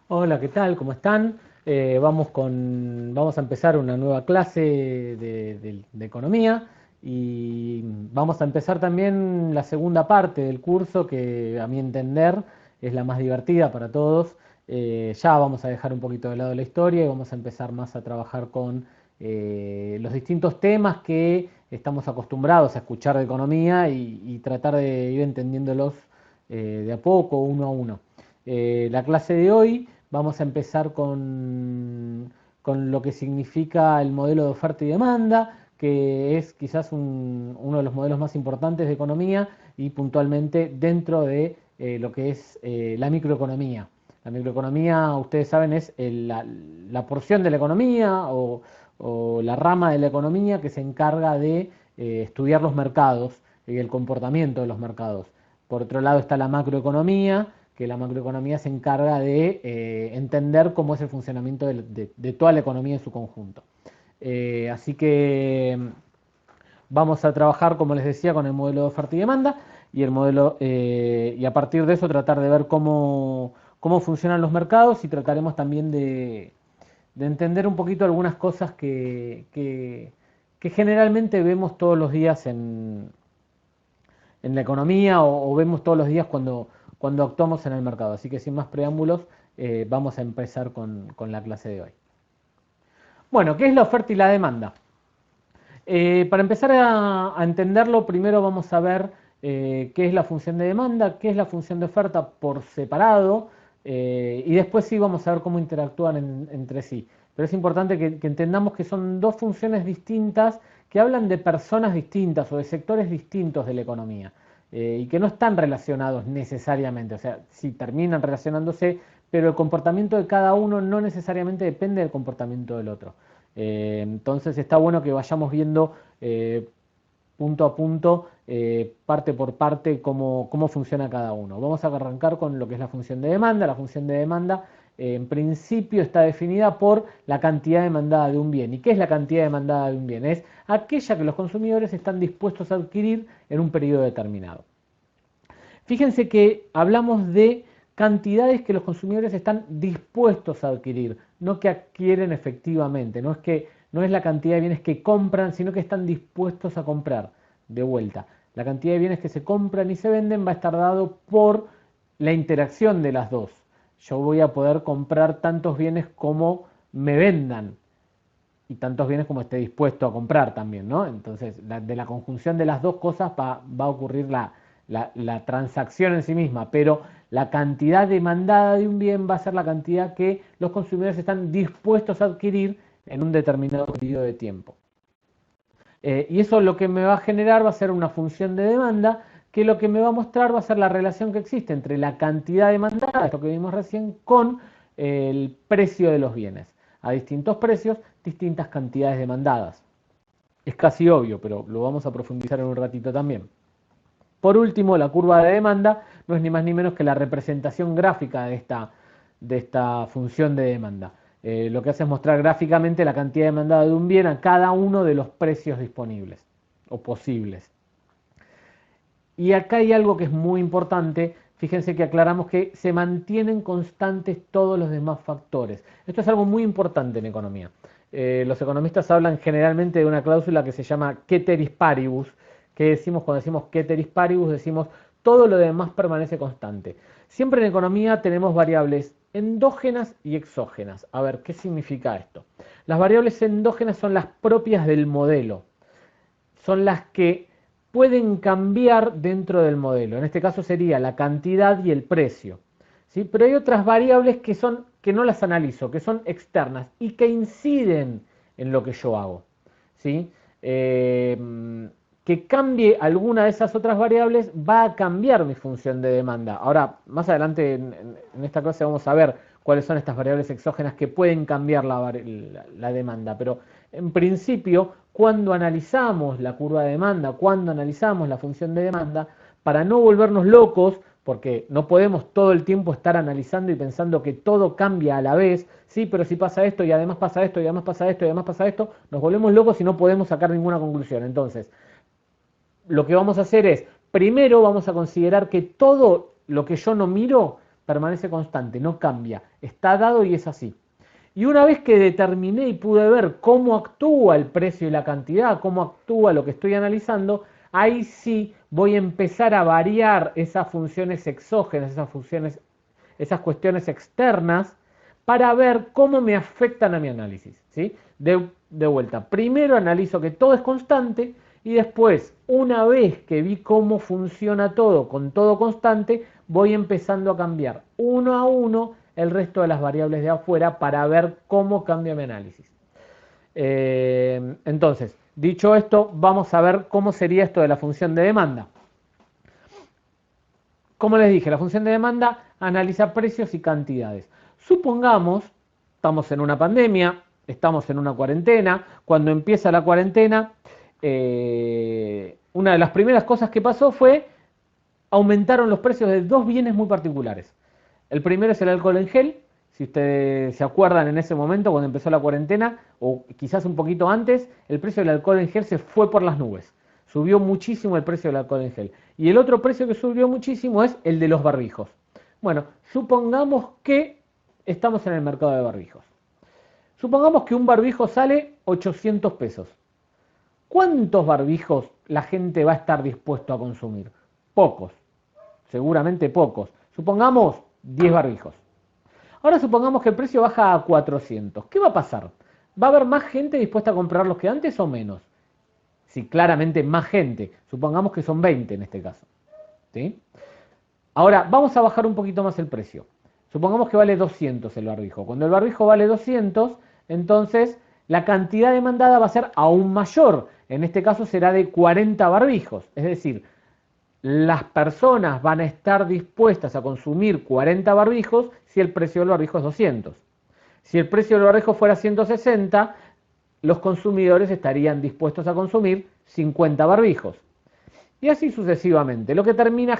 Hola, ¿qué tal? ¿Cómo están? Vamos a empezar una nueva clase de economía y vamos a empezar también la segunda parte del curso que a mi entender es la más divertida para todos. Ya vamos a dejar un poquito de lado la historia y vamos a empezar más a trabajar con los distintos temas que estamos acostumbrados a escuchar de economía y tratar de ir entendiéndolos de a poco, uno a uno. La clase de hoy vamos a empezar con lo que significa el modelo de oferta y demanda, que es quizás uno de los modelos más importantes de economía y puntualmente dentro de lo que es la microeconomía. La microeconomía, ustedes saben, es la porción de la economía o la rama de la economía que se encarga de estudiar los mercados y el comportamiento de los mercados. Por otro lado está la macroeconomía, que la macroeconomía se encarga de entender cómo es el funcionamiento de toda la economía en su conjunto. Así que vamos a trabajar, como les decía, con el modelo de oferta y demanda y el modelo y a partir de eso tratar de ver cómo funcionan los mercados y trataremos también de entender un poquito algunas cosas que generalmente vemos todos los días en la economía o vemos todos los días cuando actuamos en el mercado. Así que sin más preámbulos, vamos a empezar con la clase de hoy. Bueno, ¿qué es la oferta y la demanda? Para empezar a entenderlo, primero vamos a ver qué es la función de demanda, qué es la función de oferta por separado, y después sí vamos a ver cómo interactúan entre sí. Pero es importante que entendamos que son dos funciones distintas que hablan de personas distintas o de sectores distintos de la economía y que no están relacionados necesariamente, o sea, sí terminan relacionándose, pero el comportamiento de cada uno no necesariamente depende del comportamiento del otro. Entonces está bueno que vayamos viendo punto a punto, parte por parte, cómo funciona cada uno. Vamos a arrancar con lo que es la función de demanda. La función de demanda en principio está definida por la cantidad demandada de un bien. ¿Y qué es la cantidad demandada de un bien? Es aquella que los consumidores están dispuestos a adquirir en un periodo determinado. Fíjense que hablamos de cantidades que los consumidores están dispuestos a adquirir, no que adquieren efectivamente, no es la cantidad de bienes que compran, sino que están dispuestos a comprar de vuelta. La cantidad de bienes que se compran y se venden va a estar dado por la interacción de las dos. Yo voy a poder comprar tantos bienes como me vendan y tantos bienes como esté dispuesto a comprar también, ¿no? Entonces, de la conjunción de las dos cosas va a ocurrir la transacción en sí misma, pero la cantidad demandada de un bien va a ser la cantidad que los consumidores están dispuestos a adquirir en un determinado periodo de tiempo. Y eso lo que me va a generar va a ser una función de demanda que lo que me va a mostrar va a ser la relación que existe entre la cantidad demandada, esto que vimos recién, con el precio de los bienes. A distintos precios, distintas cantidades demandadas. Es casi obvio, pero lo vamos a profundizar en un ratito también. Por último, la curva de demanda no es ni más ni menos que la representación gráfica de esta función de demanda. Lo que hace es mostrar gráficamente la cantidad demandada de un bien a cada uno de los precios disponibles o posibles. Y acá hay algo que es muy importante. Fíjense que aclaramos que se mantienen constantes todos los demás factores. Esto es algo muy importante en economía. Los economistas hablan generalmente de una cláusula que se llama ceteris paribus. ¿Qué decimos cuando decimos ceteris paribus? Decimos todo lo demás permanece constante. Siempre en economía tenemos variables endógenas y exógenas. A ver, ¿qué significa esto? Las variables endógenas son las propias del modelo. Son las que pueden cambiar dentro del modelo. En este caso sería la cantidad y el precio. ¿Sí? Pero hay otras variables que no las analizo, que son externas y que inciden en lo que yo hago. ¿Sí? Que cambie alguna de esas otras variables va a cambiar mi función de demanda. Ahora, más adelante en esta clase vamos a ver cuáles son estas variables exógenas que pueden cambiar la demanda, pero en principio, cuando analizamos la curva de demanda, cuando analizamos la función de demanda, para no volvernos locos, porque no podemos todo el tiempo estar analizando y pensando que todo cambia a la vez, sí, pero si pasa esto y además pasa esto y además pasa esto y además pasa esto, nos volvemos locos y no podemos sacar ninguna conclusión. Entonces, lo que vamos a hacer es, primero vamos a considerar que todo lo que yo no miro permanece constante, no cambia, está dado y es así. Y una vez que determiné y pude ver cómo actúa el precio y la cantidad, cómo actúa lo que estoy analizando, ahí sí voy a empezar a variar esas funciones exógenas, esas cuestiones externas, para ver cómo me afectan a mi análisis. ¿Sí? De vuelta, primero analizo que todo es constante y después, una vez que vi cómo funciona todo con todo constante, voy empezando a cambiar uno a uno el resto de las variables de afuera para ver cómo cambia mi análisis. Entonces, dicho esto, vamos a ver cómo sería esto de la función de demanda. Como les dije, la función de demanda analiza precios y cantidades. Supongamos, estamos en una pandemia, estamos en una cuarentena, cuando empieza la cuarentena, una de las primeras cosas que pasó fue aumentaron los precios de dos bienes muy particulares. El primero es el alcohol en gel. Si ustedes se acuerdan en ese momento, cuando empezó la cuarentena, o quizás un poquito antes, el precio del alcohol en gel se fue por las nubes. Subió muchísimo el precio del alcohol en gel. Y el otro precio que subió muchísimo es el de los barbijos. Bueno, supongamos que estamos en el mercado de barbijos. Supongamos que un barbijo sale 800 pesos. ¿Cuántos barbijos la gente va a estar dispuesto a consumir? Pocos, seguramente pocos. Supongamos 10 barbijos. Ahora supongamos que el precio baja a 400. ¿Qué va a pasar? ¿Va a haber más gente dispuesta a comprarlos que antes o menos? Sí, claramente más gente. Supongamos que son 20 en este caso. ¿Sí? Ahora, vamos a bajar un poquito más el precio. Supongamos que vale 200 el barbijo. Cuando el barbijo vale 200, entonces la cantidad demandada va a ser aún mayor. En este caso será de 40 barbijos. Es decir, las personas van a estar dispuestas a consumir 40 barbijos si el precio del barbijo es 200. Si el precio del barbijo fuera 160, los consumidores estarían dispuestos a consumir 50 barbijos. Y así sucesivamente. Lo que termina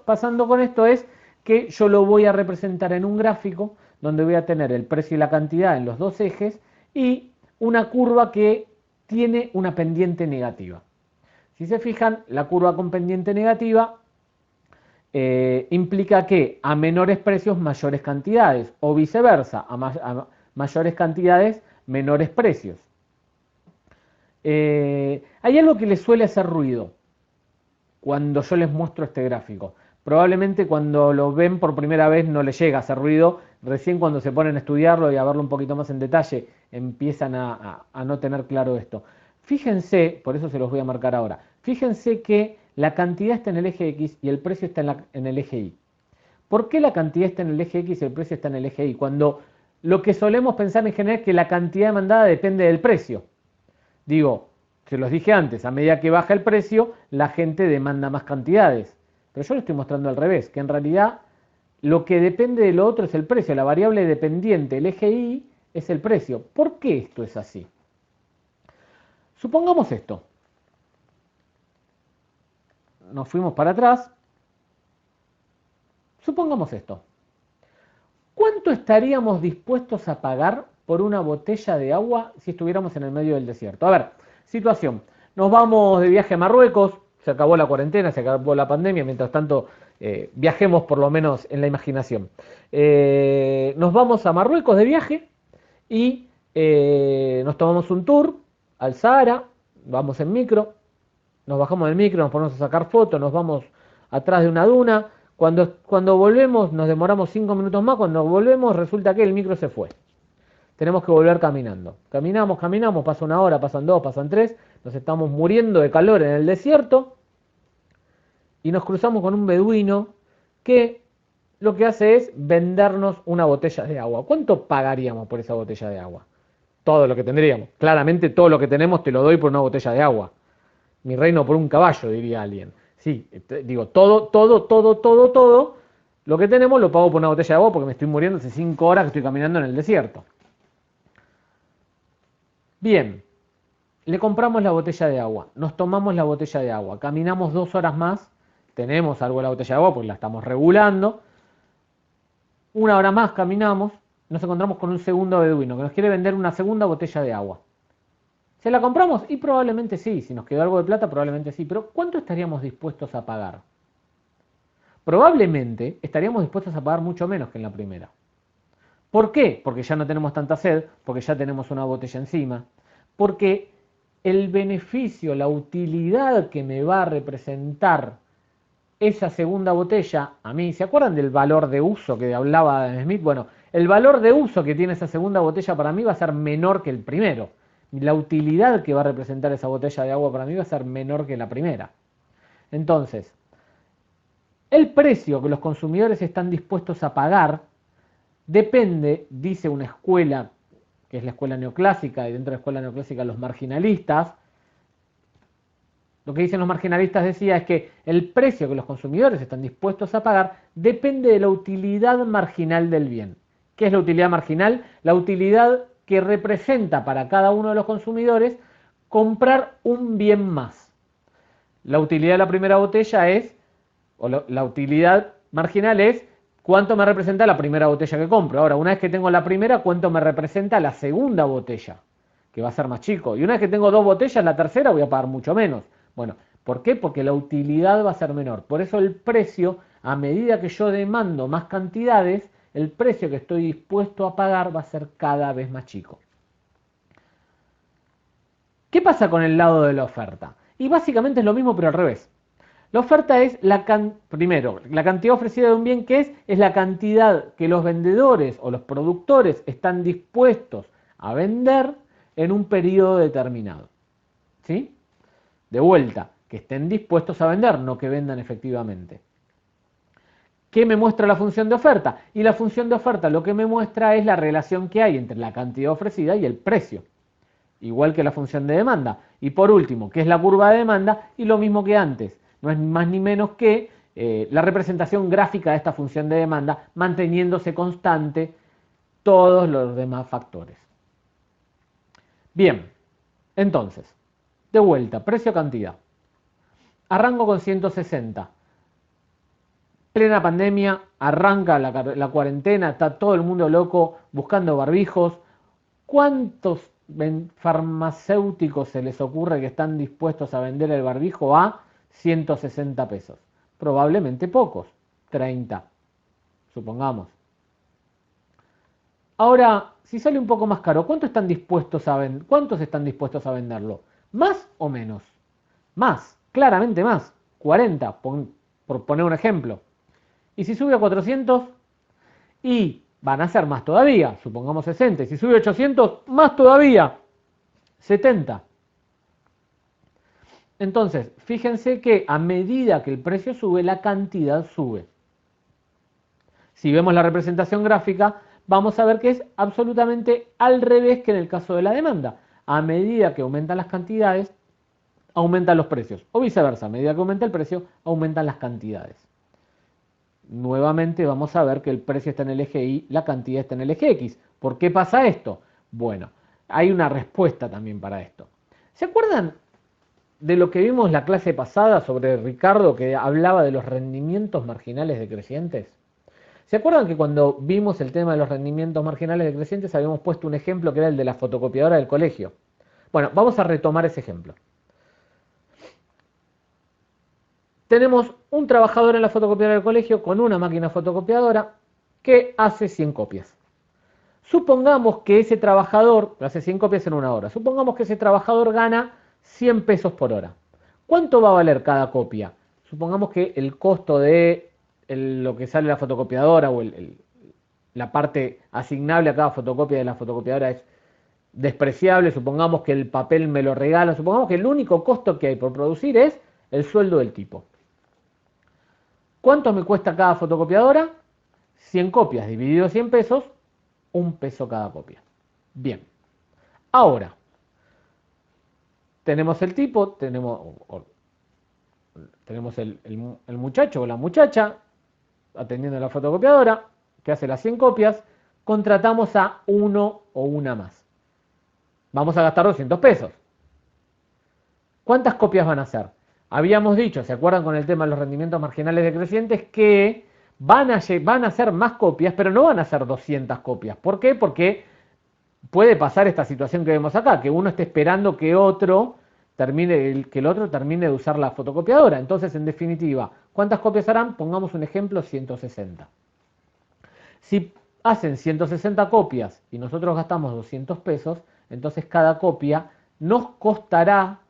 pasando con esto es que yo lo voy a representar en un gráfico donde voy a tener el precio y la cantidad en los dos ejes y una curva que tiene una pendiente negativa. Si se fijan, la curva con pendiente negativa implica que a menores precios mayores cantidades o viceversa, a mayores cantidades menores precios. Hay algo que les suele hacer ruido cuando yo les muestro este gráfico. Probablemente cuando lo ven por primera vez no les llega a hacer ruido, recién cuando se ponen a estudiarlo y a verlo un poquito más en detalle empiezan a no tener claro esto. Fíjense, por eso se los voy a marcar ahora, fíjense que la cantidad está en el eje X y el precio está en el eje Y. ¿Por qué la cantidad está en el eje X y el precio está en el eje Y? Cuando lo que solemos pensar en general es que la cantidad demandada depende del precio. Digo, se los dije antes, a medida que baja el precio, la gente demanda más cantidades. Pero yo le estoy mostrando al revés, que en realidad lo que depende de lo otro es el precio. La variable dependiente, el eje Y, es el precio. ¿Por qué esto es así? Supongamos esto. Nos fuimos para atrás. Supongamos esto. ¿Cuánto estaríamos dispuestos a pagar por una botella de agua si estuviéramos en el medio del desierto? A ver, situación. Nos vamos de viaje a Marruecos, se acabó la cuarentena, se acabó la pandemia, mientras tanto viajemos por lo menos en la imaginación. Nos vamos a Marruecos de viaje y nos tomamos un tour al Sahara, vamos en micro, nos bajamos del micro, nos ponemos a sacar fotos, nos vamos atrás de una duna. Cuando volvemos, nos demoramos 5 minutos más, cuando volvemos resulta que el micro se fue. Tenemos que volver caminando. Caminamos, pasa una hora, pasan 2, pasan 3, nos estamos muriendo de calor en el desierto y nos cruzamos con un beduino que lo que hace es vendernos una botella de agua. ¿Cuánto pagaríamos por esa botella de agua? Todo lo que tendríamos. Claramente todo lo que tenemos te lo doy por una botella de agua. Mi reino por un caballo, diría alguien. Sí, digo, todo lo que tenemos lo pago por una botella de agua porque me estoy muriendo hace 5 horas que estoy caminando en el desierto. Bien, le compramos la botella de agua, nos tomamos la botella de agua, caminamos 2 horas más, tenemos algo de la botella de agua porque la estamos regulando, 1 hora más caminamos, nos encontramos con un segundo beduino que nos quiere vender una segunda botella de agua. ¿Se la compramos? Y probablemente sí, si nos quedó algo de plata probablemente sí, pero ¿cuánto estaríamos dispuestos a pagar? probablemente estaríamos dispuestos a pagar mucho menos que en la primera. ¿Por qué? Porque ya no tenemos tanta sed, porque ya tenemos una botella encima, porque el beneficio, la utilidad que me va a representar esa segunda botella a mí, ¿se acuerdan del valor de uso que hablaba Smith? Bueno, el valor de uso que tiene esa segunda botella para mí va a ser menor que el primero. La utilidad que va a representar esa botella de agua para mí va a ser menor que la primera. Entonces, el precio que los consumidores están dispuestos a pagar depende, dice una escuela, que es la escuela neoclásica, y dentro de la escuela neoclásica los marginalistas. Lo que dicen los marginalistas, decía, es que el precio que los consumidores están dispuestos a pagar depende de la utilidad marginal del bien. ¿Qué es la utilidad marginal? La utilidad que representa para cada uno de los consumidores comprar un bien más. La utilidad de la primera botella es, o la utilidad marginal es, cuánto me representa la primera botella que compro. Ahora, una vez que tengo la primera, cuánto me representa la segunda botella, que va a ser más chico. Y una vez que tengo dos botellas, la tercera voy a pagar mucho menos. Bueno, ¿por qué? Porque la utilidad va a ser menor. Por eso el precio, a medida que yo demando más cantidades, el precio que estoy dispuesto a pagar va a ser cada vez más chico. ¿Qué pasa con el lado de la oferta? Y básicamente es lo mismo, pero al revés. La oferta es primero, la cantidad ofrecida de un bien que es la cantidad que los vendedores o los productores están dispuestos a vender en un periodo determinado. ¿Sí? De vuelta, que estén dispuestos a vender, no que vendan efectivamente. ¿Qué me muestra la función de oferta? Y la función de oferta lo que me muestra es la relación que hay entre la cantidad ofrecida y el precio. Igual que la función de demanda. Y por último, ¿qué es la curva de demanda? Y lo mismo que antes. No es más ni menos que la representación gráfica de esta función de demanda, manteniéndose constante todos los demás factores. Bien, entonces, de vuelta, precio-cantidad. Arranco con 160. Plena pandemia, arranca la cuarentena, está todo el mundo loco buscando barbijos. ¿Cuántos farmacéuticos se les ocurre que están dispuestos a vender el barbijo a 160 pesos? Probablemente pocos, 30, supongamos. Ahora, si sale un poco más caro, ¿cuántos están dispuestos a venderlo? ¿Más o menos? Más, claramente más, 40, por poner un ejemplo. Y si sube a 400, y van a ser más todavía, supongamos 60. Y si sube a 800, más todavía, 70. Entonces, fíjense que a medida que el precio sube, la cantidad sube. Si vemos la representación gráfica, vamos a ver que es absolutamente al revés que en el caso de la demanda. A medida que aumentan las cantidades, aumentan los precios. O viceversa, a medida que aumenta el precio, aumentan las cantidades. Nuevamente vamos a ver que el precio está en el eje Y, la cantidad está en el eje X. ¿Por qué pasa esto? Bueno, hay una respuesta también para esto. ¿Se acuerdan de lo que vimos la clase pasada sobre Ricardo, que hablaba de los rendimientos marginales decrecientes? ¿Se acuerdan que cuando vimos el tema de los rendimientos marginales decrecientes habíamos puesto un ejemplo que era el de la fotocopiadora del colegio? Bueno, vamos a retomar ese ejemplo. Tenemos un trabajador en la fotocopiadora del colegio con una máquina fotocopiadora que hace 100 copias. Supongamos que ese trabajador hace 100 copias en una hora. Supongamos que ese trabajador gana 100 pesos por hora. ¿Cuánto va a valer cada copia? Supongamos que el costo de lo que sale la fotocopiadora o la parte asignable a cada fotocopia de la fotocopiadora es despreciable. Supongamos que el papel me lo regalan. Supongamos que el único costo que hay por producir es el sueldo del tipo. ¿Cuánto me cuesta cada fotocopiadora? 100 copias dividido 100 pesos, 1 peso cada copia. Bien. Ahora, tenemos el tipo, tenemos el muchacho o la muchacha atendiendo a la fotocopiadora que hace las 100 copias, contratamos a uno o una más. Vamos a gastar 200 pesos. ¿Cuántas copias van a hacer? Habíamos dicho, ¿se acuerdan con el tema de los rendimientos marginales decrecientes? Que van a hacer más copias, pero no van a hacer 200 copias. ¿Por qué? Porque puede pasar esta situación que vemos acá, que uno esté esperando que otro que el otro termine de usar la fotocopiadora. Entonces, en definitiva, ¿cuántas copias harán? Pongamos un ejemplo, 160. Si hacen 160 copias y nosotros gastamos 200 pesos, entonces cada copia nos costará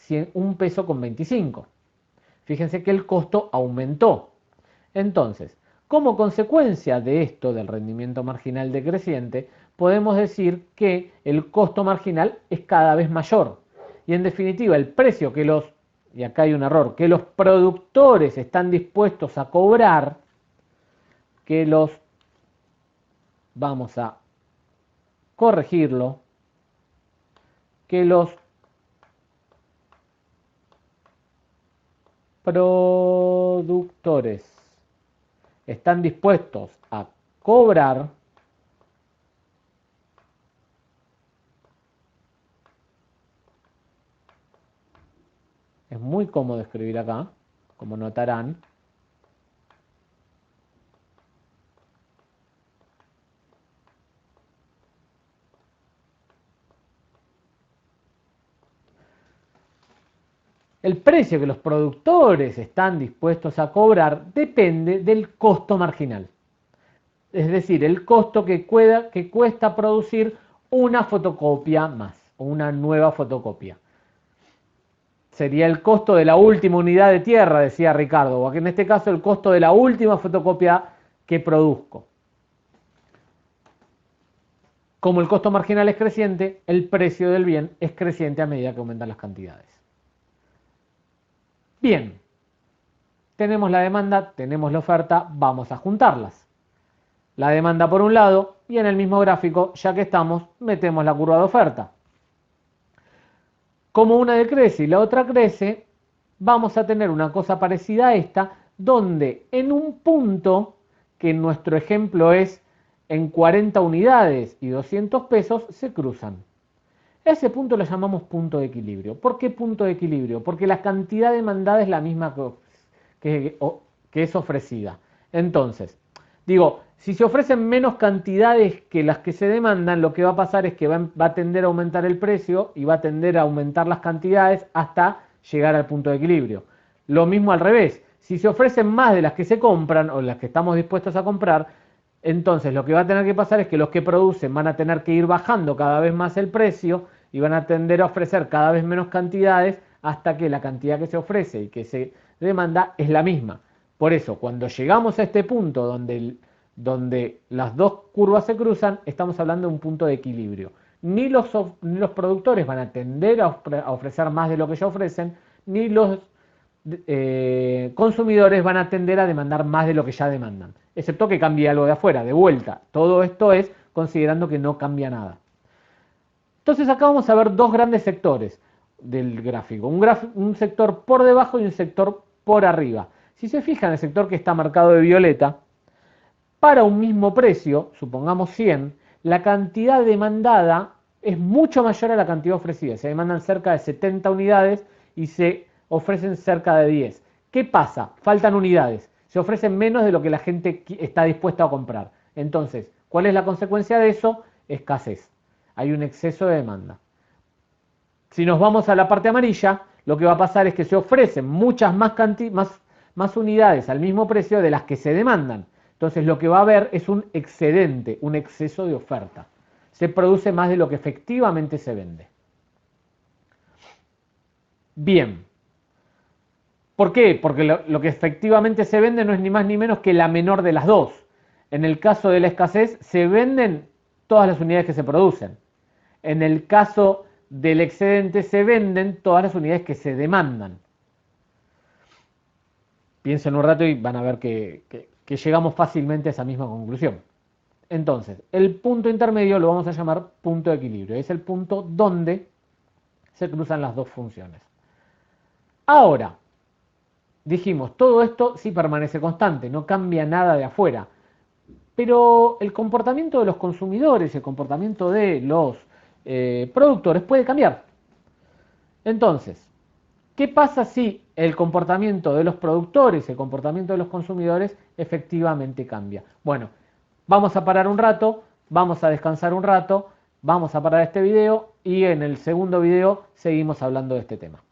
1 peso con 25. Fíjense que el costo aumentó. Entonces, como consecuencia de esto, del rendimiento marginal decreciente, podemos decir que el costo marginal es cada vez mayor. Y en definitiva, el precio y acá hay un error, que los productores están dispuestos a cobrar, vamos a corregirlo, que los productores están dispuestos a cobrar es muy cómodo escribir acá, como notarán. El precio que los productores están dispuestos a cobrar depende del costo marginal. Es decir, el costo que cuesta producir una fotocopia más, o una nueva fotocopia. Sería el costo de la última unidad de tierra, decía Ricardo, o en este caso el costo de la última fotocopia que produzco. Como el costo marginal es creciente, el precio del bien es creciente a medida que aumentan las cantidades. Bien, tenemos la demanda, tenemos la oferta, vamos a juntarlas. La demanda por un lado y en el mismo gráfico, ya que estamos, metemos la curva de oferta. Como una decrece y la otra crece, vamos a tener una cosa parecida a esta, donde en un punto, que en nuestro ejemplo es en 40 unidades y 200 pesos, se cruzan. Ese punto lo llamamos punto de equilibrio. ¿Por qué punto de equilibrio? Porque la cantidad demandada es la misma que es ofrecida. Entonces, digo, si se ofrecen menos cantidades que las que se demandan, lo que va a pasar es que va a tender a aumentar el precio y va a tender a aumentar las cantidades hasta llegar al punto de equilibrio. Lo mismo al revés. Si se ofrecen más de las que se compran o las que estamos dispuestos a comprar, entonces lo que va a tener que pasar es que los que producen van a tener que ir bajando cada vez más el precio y van a tender a ofrecer cada vez menos cantidades hasta que la cantidad que se ofrece y que se demanda es la misma. Por eso, cuando llegamos a este punto donde las dos curvas se cruzan, estamos hablando de un punto de equilibrio. Ni los productores van a tender a ofrecer más de lo que ya ofrecen, ni los consumidores van a tender a demandar más de lo que ya demandan, excepto que cambie algo de afuera, de vuelta. Todo esto es considerando que no cambia nada. Entonces acá vamos a ver dos grandes sectores del gráfico, un sector por debajo y un sector por arriba. Si se fijan, el sector que está marcado de violeta, para un mismo precio, supongamos 100, la cantidad demandada es mucho mayor a la cantidad ofrecida. Se demandan cerca de 70 unidades y se ofrecen cerca de 10. ¿Qué pasa? Faltan unidades. Se ofrecen menos de lo que la gente está dispuesta a comprar. Entonces, ¿cuál es la consecuencia de eso? Escasez. Hay un exceso de demanda. Si nos vamos a la parte amarilla, lo que va a pasar es que se ofrecen muchas más unidades al mismo precio de las que se demandan. Entonces lo que va a haber es un excedente, un exceso de oferta. Se produce más de lo que efectivamente se vende. Bien. ¿Por qué? Porque lo que efectivamente se vende no es ni más ni menos que la menor de las dos. En el caso de la escasez se venden todas las unidades que se producen. En el caso del excedente se venden todas las unidades que se demandan. Piensen un rato y van a ver que llegamos fácilmente a esa misma conclusión. Entonces, el punto intermedio lo vamos a llamar punto de equilibrio. Es el punto donde se cruzan las dos funciones. Ahora, dijimos, todo esto sí permanece constante, no cambia nada de afuera. Pero el comportamiento de los consumidores, el comportamiento de los productores puede cambiar. Entonces, ¿qué pasa si el comportamiento de los productores, el comportamiento de los consumidores efectivamente cambia? Bueno, vamos a parar un rato, vamos a descansar un rato, vamos a parar este video y en el segundo video seguimos hablando de este tema.